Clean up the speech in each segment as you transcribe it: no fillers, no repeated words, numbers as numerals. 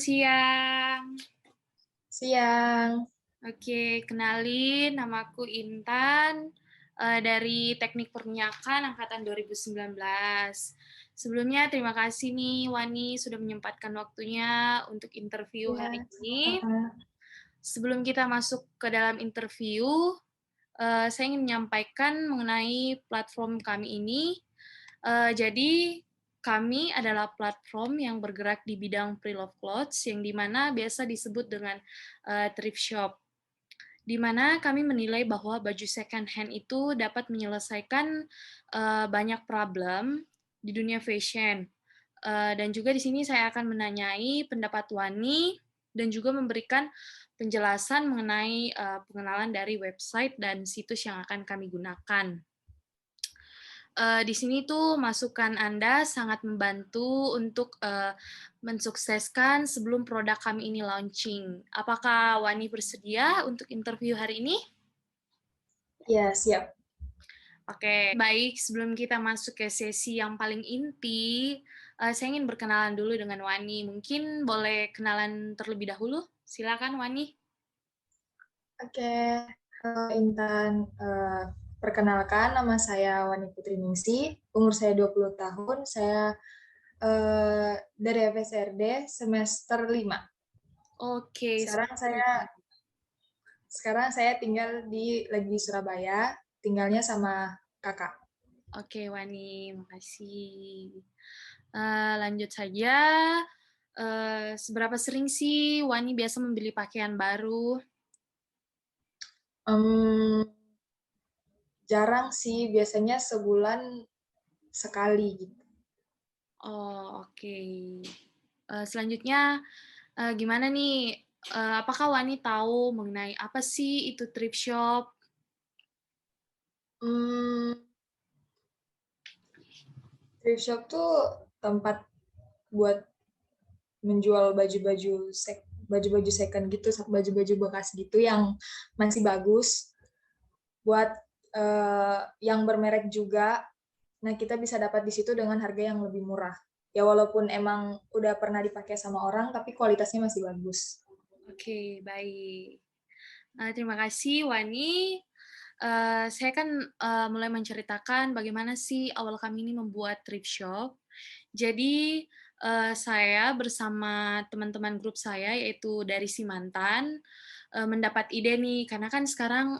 siang. Siang. Oke, kenalin namaku Intan, dari Teknik Perminyakan angkatan 2019. Sebelumnya terima kasih nih Wani sudah menyempatkan waktunya untuk interview Iya, hari ini. sama-sama. Sebelum kita masuk ke dalam interview, saya ingin menyampaikan mengenai platform kami ini. Jadi kami adalah platform yang bergerak di bidang pre-love clothes yang dimana biasa disebut dengan thrift shop, di mana kami menilai bahwa baju second hand itu dapat menyelesaikan banyak problem di dunia fashion. Dan juga di sini saya akan menanyai pendapat Wani dan juga memberikan penjelasan mengenai pengenalan dari website dan situs yang akan kami gunakan. Di sini tuh masukan Anda sangat membantu untuk mensukseskan sebelum produk kami ini launching. Apakah Wani bersedia untuk interview hari ini? Iya, siap. Oke, baik. Sebelum kita masuk ke sesi yang paling inti, saya ingin berkenalan dulu dengan Wani. Mungkin boleh kenalan terlebih dahulu? Silakan, Wani. Oke, halo Intan. Perkenalkan, nama saya Wani Putri Ningsih, umur saya 20 tahun, saya dari FSRD semester 5. Oke, Sekarang saya sekarang saya tinggal lagi di Surabaya, tinggalnya sama kakak. oke, Wani, makasih. Lanjut saja. Seberapa sering sih Wani biasa membeli pakaian baru? Jarang sih, biasanya sebulan sekali gitu. Oh, oke. Selanjutnya, gimana nih? Apakah Wani tahu mengenai apa sih itu thrift shop? Hmm, Thrift shop tuh tempat buat menjual baju-baju second gitu, baju-baju bekas gitu yang masih bagus buat yang bermerek juga. Nah, kita bisa dapat di situ dengan harga yang lebih murah. Ya walaupun emang udah pernah dipakai sama orang, tapi kualitasnya masih bagus. Oke, baik. Terima kasih, Wani. Saya kan mulai menceritakan bagaimana sih awal kami ini membuat thrift shop. Jadi, saya bersama teman-teman grup saya, yaitu dari Simantan, mendapat ide nih, karena kan sekarang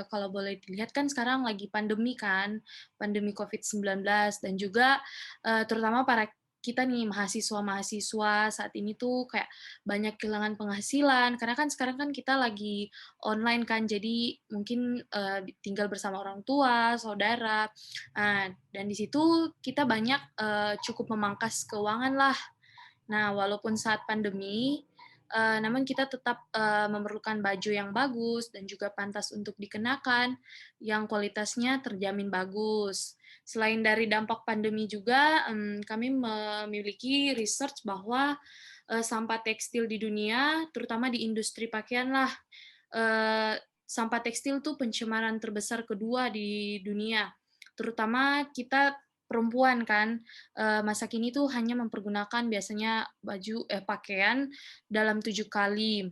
kalau boleh dilihat kan sekarang lagi pandemi kan, pandemi COVID-19, dan juga terutama para kita nih mahasiswa-mahasiswa saat ini tuh kayak banyak kehilangan penghasilan, karena kan sekarang kan kita lagi online kan, jadi mungkin tinggal bersama orang tua, saudara, dan di situ kita banyak cukup memangkas keuangan lah. Nah, walaupun saat pandemi, namun kita tetap memerlukan baju yang bagus dan juga pantas untuk dikenakan, yang kualitasnya terjamin bagus. Selain dari dampak pandemi juga, kami memiliki research bahwa sampah tekstil di dunia, terutama di industri pakaian lah, sampah tekstil tuh pencemaran terbesar kedua di dunia. Terutama kita perempuan kan, masa kini tuh hanya mempergunakan biasanya pakaian dalam 7 kali.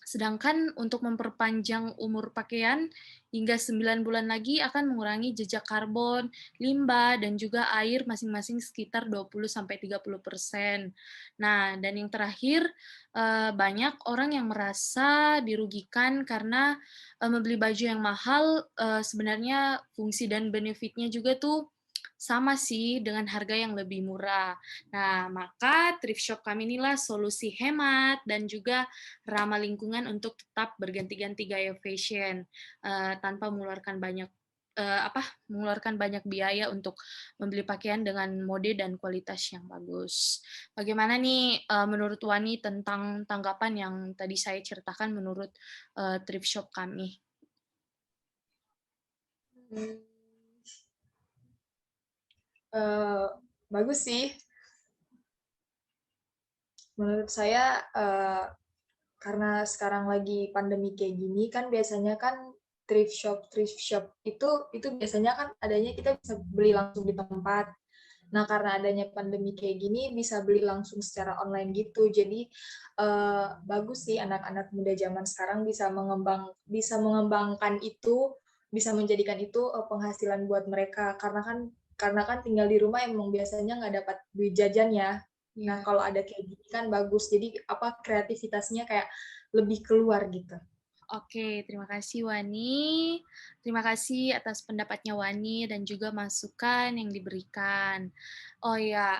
Sedangkan untuk memperpanjang umur pakaian hingga 9 bulan lagi akan mengurangi jejak karbon, limbah, dan juga air masing-masing sekitar 20-30%. Nah, dan yang terakhir, banyak orang yang merasa dirugikan karena membeli baju yang mahal, sebenarnya fungsi dan benefitnya juga tuh sama sih dengan harga yang lebih murah. Nah, maka thrift shop kami inilah solusi hemat dan juga ramah lingkungan untuk tetap berganti-ganti gaya fashion tanpa mengeluarkan banyak biaya untuk membeli pakaian dengan mode dan kualitas yang bagus. Bagaimana nih menurut Wani tentang tanggapan yang tadi saya ceritakan menurut thrift shop kami? Hmm, eh, Bagus sih. Menurut saya karena sekarang lagi pandemi kayak gini kan biasanya kan thrift shop itu biasanya kan adanya kita bisa beli langsung di tempat. Nah, karena adanya pandemi kayak gini bisa beli langsung secara online gitu. Jadi bagus sih anak-anak muda zaman sekarang bisa mengembangkan itu, bisa menjadikan itu penghasilan buat mereka. Karena kan tinggal di rumah emang biasanya nggak dapat duit jajan ya. Nah, Ya. kalau ada kayak gini kan bagus. Jadi apa kreativitasnya kayak lebih keluar gitu. Oke, terima kasih Wani. Terima kasih atas pendapatnya Wani dan juga masukan yang diberikan. Oh ya,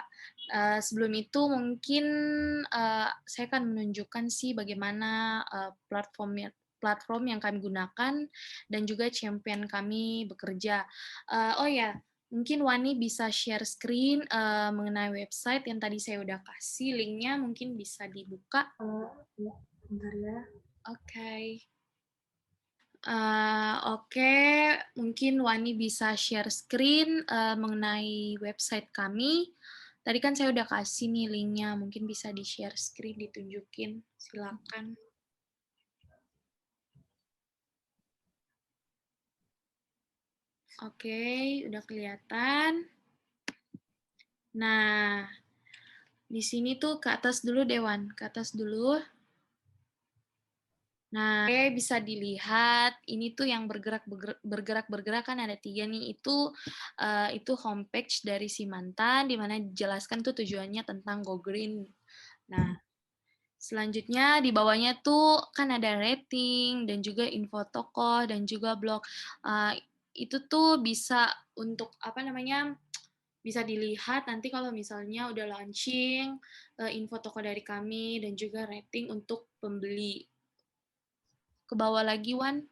sebelum itu mungkin saya akan menunjukkan sih bagaimana platform yang kami gunakan dan juga champion kami bekerja. Oh ya, mungkin Wani bisa share screen mengenai website yang tadi saya udah kasih linknya, mungkin bisa dibuka. Ya, bentar ya. Oke. Oke, mungkin Wani bisa share screen mengenai website kami. Tadi kan saya udah kasih nih linknya, mungkin bisa di-share screen, ditunjukin. Silakan. Oke, udah kelihatan. Nah, di sini tuh ke atas dulu, Dewan. Ke atas dulu. Nah, oke, bisa dilihat ini tuh yang bergerak kan ada 3 nih. Itu homepage dari Simantan di mana dijelaskan tuh tujuannya tentang Go Green. Nah, selanjutnya di bawahnya tuh kan ada rating dan juga info tokoh dan juga blog. Itu tuh bisa untuk apa namanya? Bisa dilihat nanti kalau misalnya udah launching info toko dari kami dan juga rating untuk pembeli. Ke bawah lagi, Wan.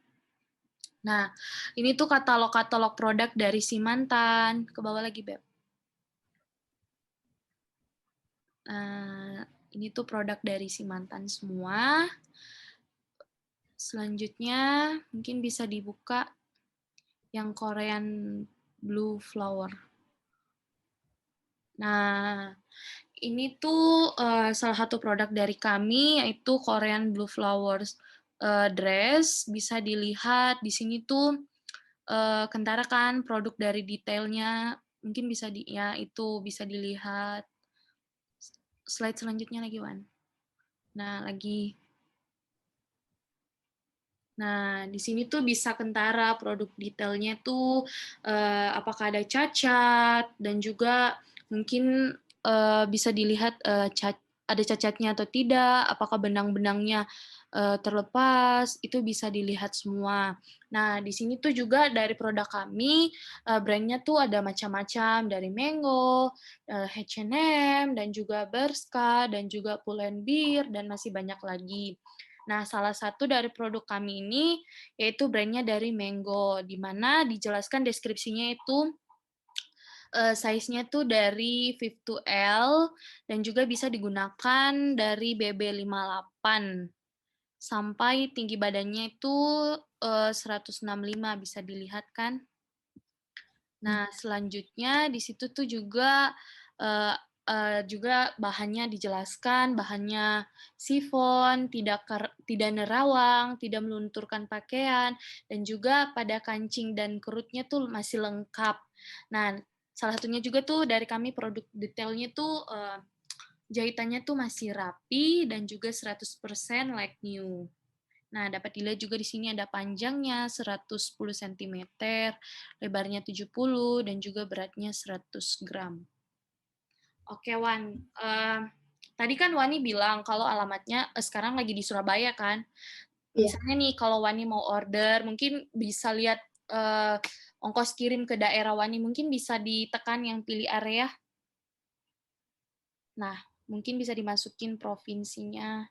Nah, ini tuh katalog-katalog produk dari Simantan. Ke bawah lagi, Beb. Nah, ini tuh produk dari Simantan semua. Selanjutnya, mungkin bisa dibuka yang Korean Blue Flower. Nah, ini tuh salah satu produk dari kami, yaitu Korean Blue Flowers dress. Bisa dilihat di sini tuh kentara kan produk dari detailnya, mungkin ya itu bisa dilihat. Slide selanjutnya lagi, Wan. Nah, lagi. Nah, di sini tuh bisa kentara produk detailnya tuh apakah ada cacat dan juga mungkin bisa dilihat ada cacatnya atau tidak, apakah benang-benangnya terlepas, itu bisa dilihat semua. Nah, di sini tuh juga dari produk kami, brandnya tuh ada macam-macam, dari Mango, H&M, dan juga Bershka, dan juga Pull&Bear, dan masih banyak lagi. Nah, salah satu dari produk kami ini yaitu brandnya dari Mango, di mana dijelaskan deskripsinya itu size-nya tuh dari 5 to L dan juga bisa digunakan dari BB58 sampai tinggi badannya itu 165 bisa dilihat kan. Nah, selanjutnya di situ tuh juga juga bahannya dijelaskan, bahannya sifon, tidak nerawang, tidak melunturkan pakaian, dan juga pada kancing dan kerutnya tuh masih lengkap. Nah, salah satunya juga tuh dari kami produk detailnya tuh jahitannya tuh masih rapi dan juga 100% like new. Nah, dapat dilihat juga di sini ada panjangnya 110 cm, lebarnya 70, dan juga beratnya 100 gram. Oke, Wan. Tadi kan Wani bilang kalau alamatnya sekarang lagi di Surabaya, kan? Iya. Misalnya nih, kalau Wani mau order, mungkin bisa lihat ongkos kirim ke daerah Wani, mungkin bisa ditekan yang pilih area. Nah, mungkin bisa dimasukin provinsinya.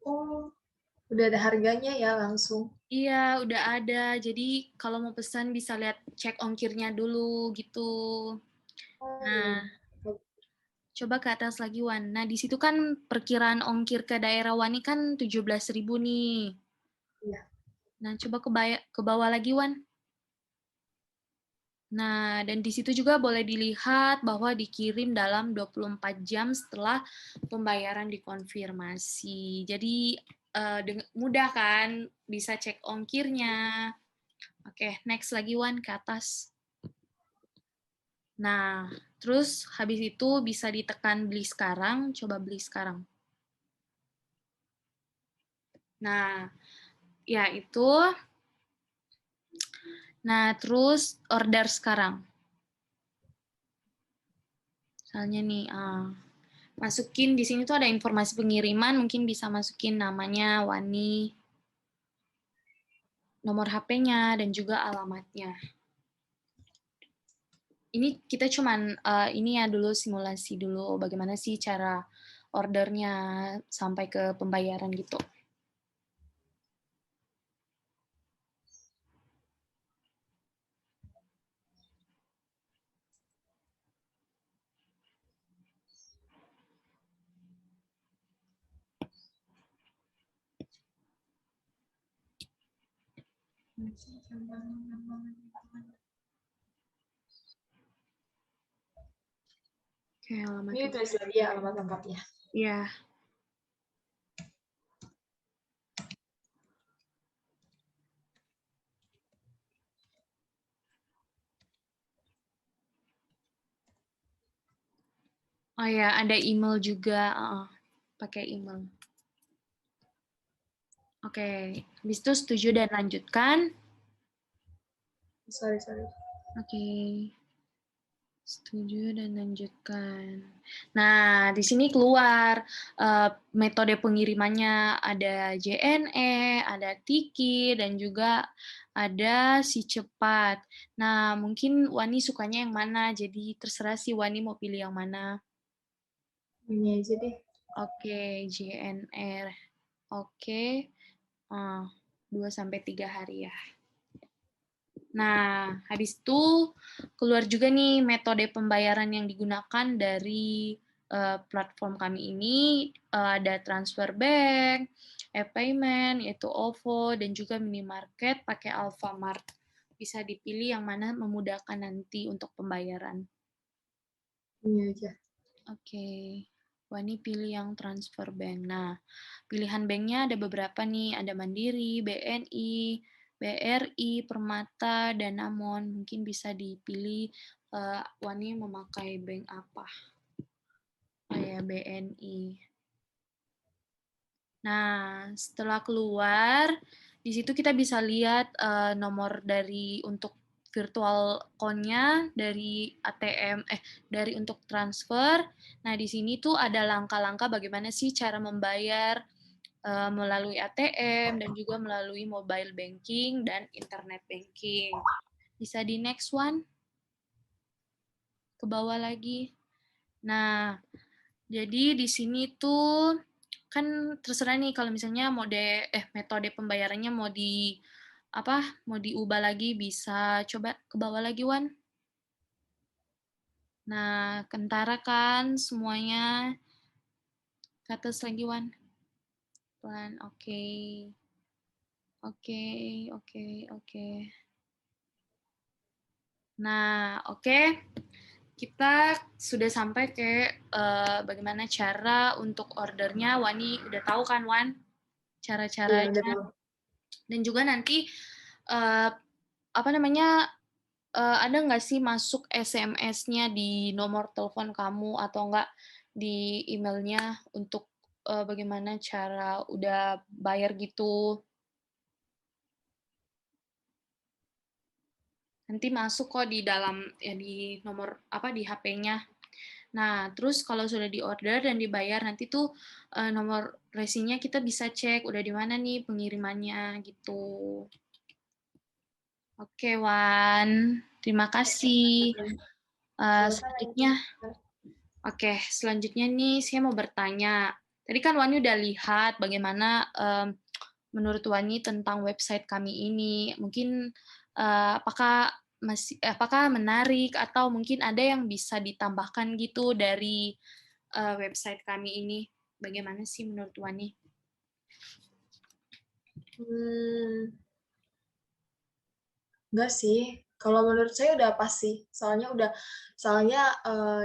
Oh, udah ada harganya ya langsung. Iya, udah ada. Jadi kalau mau pesan bisa lihat cek ongkirnya dulu gitu. Oh, iya. Nah, Coba ke atas lagi, Wan. Nah, di situ kan perkiraan ongkir ke daerah Wani kan 17.000 nih. Iya. Nah, coba ke bawah lagi, Wan. Nah, dan di situ juga boleh dilihat bahwa dikirim dalam 24 jam setelah pembayaran dikonfirmasi. Jadi, mudah kan? Bisa cek ongkirnya. Oke, next lagi, Wan, ke atas. Nah, terus habis itu bisa ditekan beli sekarang, coba beli sekarang. Nah, ya itu. Nah, terus order sekarang. Misalnya nih, masukin di sini tuh ada informasi pengiriman, mungkin bisa masukin namanya Wani, nomor HP-nya, dan juga alamatnya. Ini kita cuman ini ya dulu simulasi dulu bagaimana sih cara ordernya sampai ke pembayaran gitu. Oke, alamat. Ini tulis lagi ya alamat lengkapnya. Iya. Oh ya, ada email juga. Pakai email. Oke, habis itu setuju dan lanjutkan. Sorry. Oke. Setuju dan lanjutkan. Nah, di sini keluar metode pengirimannya ada JNE, ada Tiki, dan juga ada si cepat. Nah, mungkin Wani sukanya yang mana, jadi terserah sih Wani mau pilih yang mana. Ini aja deh. Oke, JNE. Oke, 2-3 hari ya. Nah, habis itu keluar juga nih metode pembayaran yang digunakan dari platform kami ini. Ada transfer bank, e-payment, yaitu OVO, dan juga minimarket pakai Alfamart. Bisa dipilih yang mana memudahkan nanti untuk pembayaran. Ini aja. Oke. Wani pilih yang transfer bank. Nah, pilihan banknya ada beberapa nih. Ada Mandiri, BNI, BRI, Permata, Danamon. Mungkin bisa dipilih Wani memakai bank apa. Kayak BNI. Nah, setelah keluar, di situ kita bisa lihat nomor dari untuk virtual account-nya, dari ATM, dari untuk transfer. Nah, di sini tuh ada langkah-langkah bagaimana sih cara membayar melalui ATM dan juga melalui mobile banking dan internet banking. Bisa di next one, ke bawah lagi. Nah, jadi di sini tuh kan terserah nih kalau misalnya metode pembayarannya mau diubah lagi, bisa coba ke bawah lagi, Wan. Nah, kentara kan semuanya, ke atas lagi, Wan. Pelan, oke. Oke. Nah, oke. Kita sudah sampai ke bagaimana cara untuk ordernya. Wani udah tahu kan, Wan? Iya, udah Cara-caranya. tahu. Dan juga nanti uh, ada nggak sih masuk SMS-nya di nomor telepon kamu atau nggak di emailnya untuk bagaimana cara udah bayar gitu. Nanti masuk kok di dalam ya di nomor di HP-nya. Nah, terus kalau sudah diorder dan dibayar nanti tuh nomor resinya kita bisa cek udah di mana nih pengirimannya gitu. Oke, Wan. Terima kasih. Selanjutnya, selanjutnya nih saya mau bertanya. Tadi kan Wani udah lihat bagaimana menurut Wani tentang website kami ini. Mungkin apakah menarik atau mungkin ada yang bisa ditambahkan gitu dari website kami ini. Bagaimana sih menurut Wani? Hmm, enggak sih. Kalau menurut saya udah pas sih. Soalnya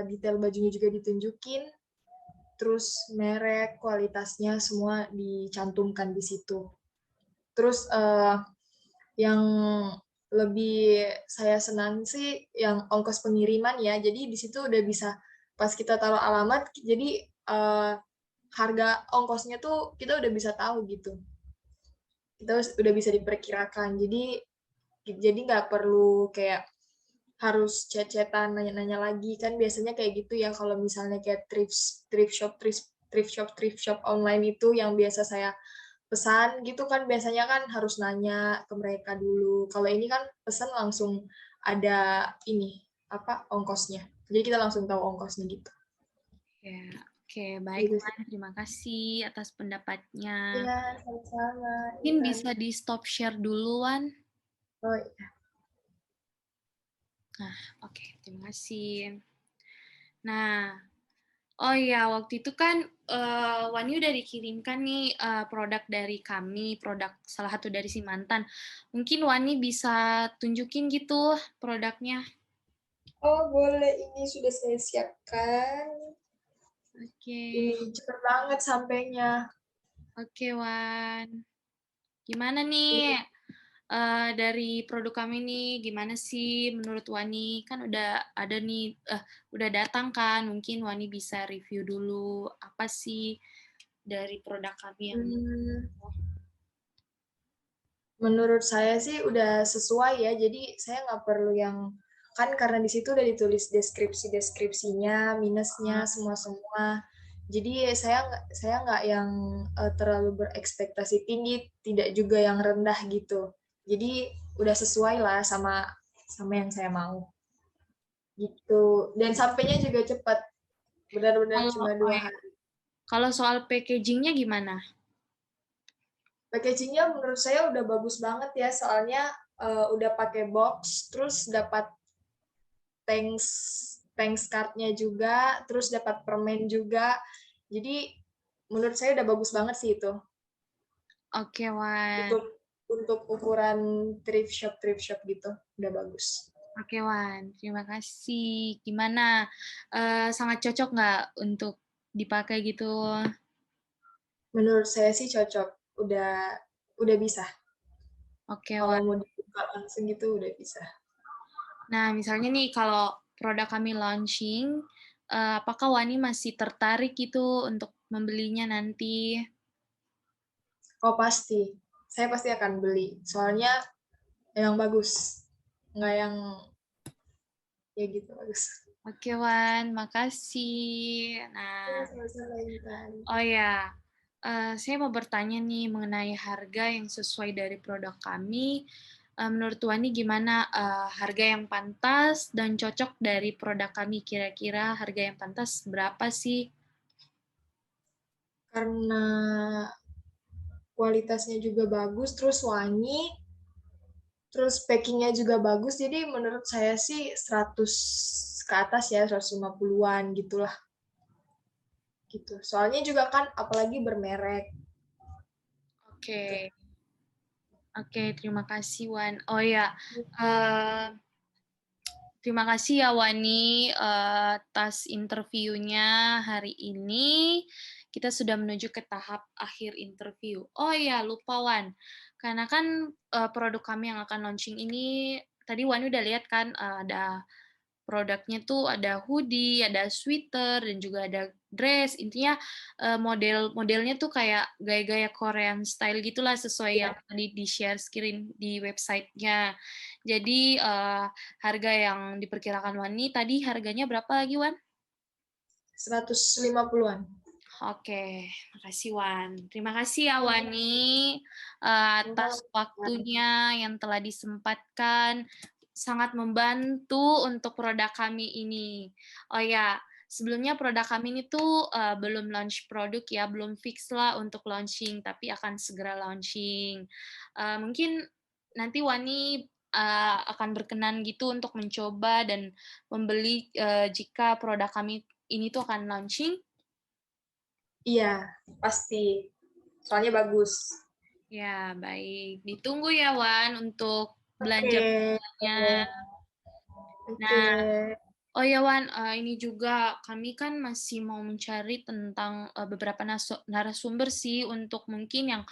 detail bajunya juga ditunjukin, terus merek, kualitasnya semua dicantumkan di situ. Terus yang lebih saya senang sih yang ongkos pengiriman ya. Jadi di situ udah bisa pas kita taruh alamat, jadi harga ongkosnya tuh kita udah bisa tahu gitu. Kita udah bisa diperkirakan. Jadi nggak perlu kayak harus chat-chatan nanya-nanya lagi kan biasanya kayak gitu ya kalau misalnya kayak thrift shop online itu yang biasa saya pesan gitu kan biasanya kan harus nanya ke mereka dulu. Kalau ini kan pesan langsung ada ini apa ongkosnya. Jadi kita langsung tahu ongkosnya gitu. Ya, oke, baik Gitu sih. Wan. Terima kasih atas pendapatnya. Iya, sama-sama. Mungkin Intan. bisa di stop share dulu, Wan. Oh, iya. Nah, oke, terima kasih. Nah, oh ya, waktu itu kan Wani udah dikirimkan nih produk dari kami, produk salah satu dari si mantan. Mungkin Wani bisa tunjukin gitu produknya. Oh, boleh. Ini sudah saya siapkan. Oke, Ini cepet banget sampainya. oke Wan. Gimana Ini nih dari produk kami nih? Gimana sih menurut Wani? Kan udah ada nih, udah datang kan? Mungkin Wani bisa review dulu apa sih dari produk kami yang hmm, menurut saya sih udah sesuai ya. Jadi saya nggak perlu yang kan karena di situ udah ditulis deskripsinya, minusnya semua-semua. Jadi saya nggak yang terlalu berekspektasi tinggi, tidak juga yang rendah gitu. Jadi udah sesuai lah sama sama yang saya mau gitu. Dan sampainya juga cepat, benar-benar kalau cuma oh dua ya, hari. kalau soal packagingnya gimana? Packagingnya menurut saya udah bagus banget ya, soalnya udah pakai box, terus dapat thanks thanks cardnya juga, terus dapat permen juga. Jadi menurut saya udah bagus banget sih itu Oke, Wan. untuk untuk ukuran thrift shop gitu udah bagus. Oke, Wan. Terima kasih. Gimana? Sangat cocok nggak untuk dipakai gitu? Menurut saya sih cocok, udah bisa. Oke, Kalau Wan. mau dibuka langsung gitu udah bisa. Nah, misalnya nih kalau produk kami launching, apakah Wani masih tertarik gitu untuk membelinya nanti? Oh pasti, saya pasti akan beli. Soalnya yang bagus, nggak yang ya gitu bagus. Oke, Wan. Makasih. Ya, Nah, sama-sama Intan. oh ya, saya mau bertanya nih mengenai harga yang sesuai dari produk kami. Menurut Wani gimana harga yang pantas dan cocok dari produk kami? Kira-kira harga yang pantas berapa sih? Karena kualitasnya juga bagus, terus wangi, terus packingnya juga bagus, jadi menurut saya sih 100 ke atas ya, 150-an gitulah. Gitu. Soalnya juga kan apalagi bermerek gitu. Oke, oke, terima kasih Wan. Oh ya, eh, terima kasih ya Wani atas interviewnya hari ini. Kita sudah menuju ke tahap akhir interview. Oh iya, lupa Wan. Karena kan produk kami yang akan launching ini, tadi Wani udah lihat kan ada produknya tuh ada hoodie, ada sweater, dan juga ada dress. Intinya model-modelnya tuh kayak gaya-gaya Korean style gitulah sesuai yang Ya, tadi di-share screen di websitenya. Jadi harga yang diperkirakan Wani tadi harganya berapa lagi Wan? 150-an. Oke, makasih Wan. Terima kasih ya Wani atas Sama-sama. waktunya yang telah disempatkan. Sangat membantu untuk produk kami ini. Oh ya, sebelumnya produk kami ini tuh belum launch produk ya, belum fix lah untuk launching, tapi akan segera launching. Mungkin nanti Wani akan berkenan gitu untuk mencoba dan membeli jika produk kami ini tuh akan launching. Iya, pasti. Soalnya bagus. Ya, baik. Ditunggu ya, Wan, untuk Oke. belanja-belanjanya. Oke. Nah, oh ya Wan, ini juga kami kan masih mau mencari tentang, beberapa narasumber sih untuk mungkin yang,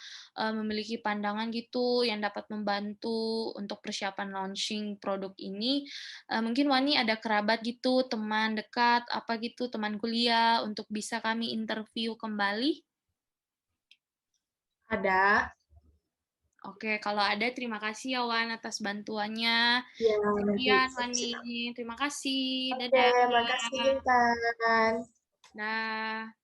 memiliki pandangan gitu yang dapat membantu untuk persiapan launching produk ini. Mungkin Wani ada kerabat gitu, teman dekat, apa gitu, teman kuliah untuk bisa kami interview kembali? Ada. Oke, kalau ada terima kasih ya Wan atas bantuannya. Ya, nanti Sekian Wani, siap-siap. terima kasih, Oke, dadah. makasih Intan. Dah.